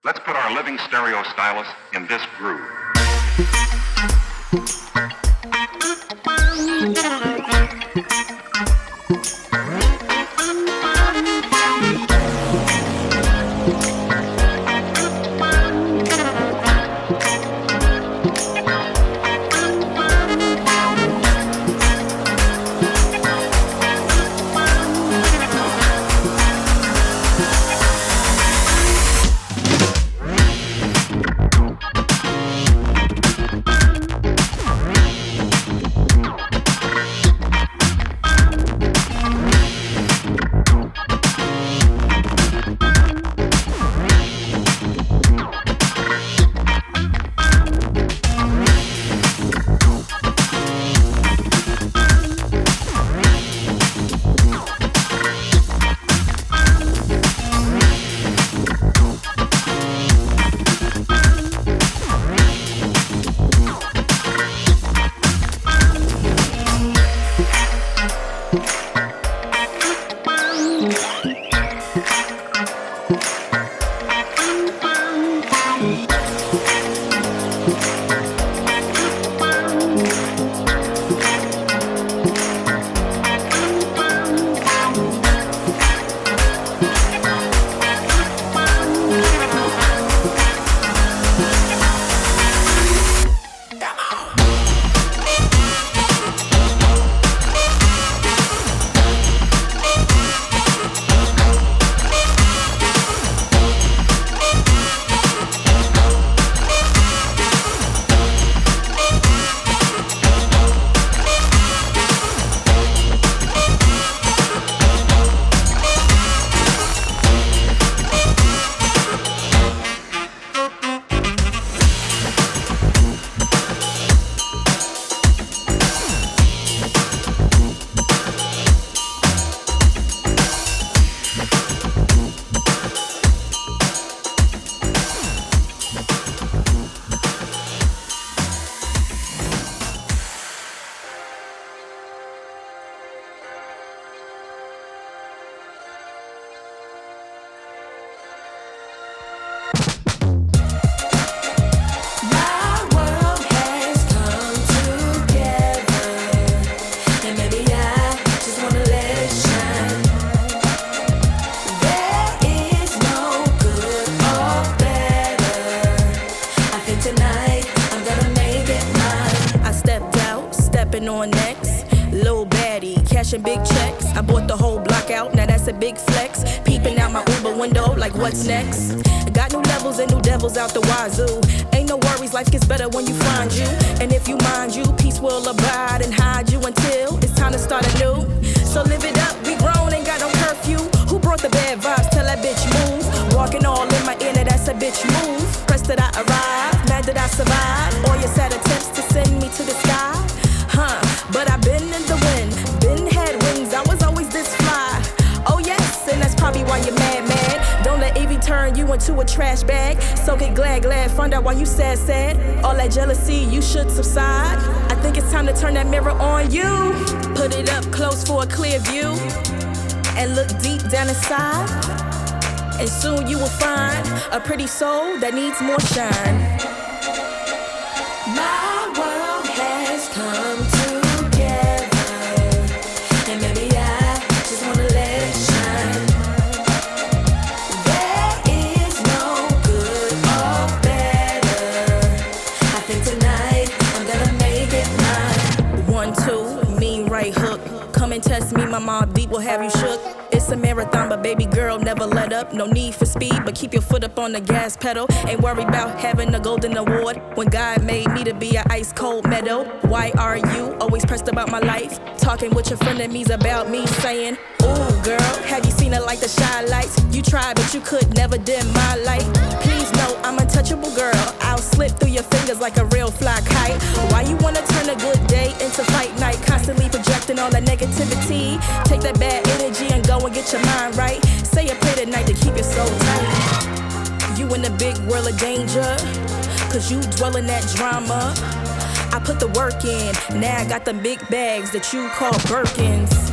Let's put our living stereo stylus in this groove. think tonight I'm gonna make it mine. I stepped out, stepping on necks. Lil' baddie, cashing big checks. I bought the whole block out, now that's a big flex. Peeping out my Uber window, like what's next? Got new levels and new devils out the wazoo. Ain't no worries, life gets better when you find you. And if you mind you, peace will abide and hide you until it's time to start anew. So live it up, we grown, ain't got no curfew. Who brought the bad vibes? Tell that bitch move. Walking all in my inner, that's a bitch move. Pressed that I arrived, mad that I survived. All your sad attempts to send me to the sky. But I've been in the wind, been had wings, I was always this fly. Oh yes, and that's probably why you're mad. Don't let Evie turn you into a trash bag. So get glad, find out why you sad. All that jealousy, you should subside. I think it's time to turn that mirror on you. Put it up close for a clear view. And look deep down inside. And soon you will find a pretty soul that needs more shine. My world has come together. And maybe I just wanna let it shine. There is no good or better. I think tonight I'm gonna make it mine. 1, 2, mean right hook. Come and test me, my Mobb Deep will have you shook. It's a marathon, but baby girl, never let up. No need for speed, but keep your foot up on the gas pedal. Ain't worried about having a golden award when God made me to be an ice cold medal. Why are you always pressed about my life? Talking with your frenemies about me, saying, ooh girl, have you seen it like the shy lights? You tried, but you could never dim my light. Please know I'm untouchable, girl. I'll slip through your fingers like a real fly kite. Why you wanna turn a good day into fight night? Constantly projecting all that negativity. Take that bad energy and go and get your mind right. Say a prayer tonight to keep it so tight. You in the big world of danger, cause you dwell in that drama. I put the work in, now I got them big bags that you call Birkins.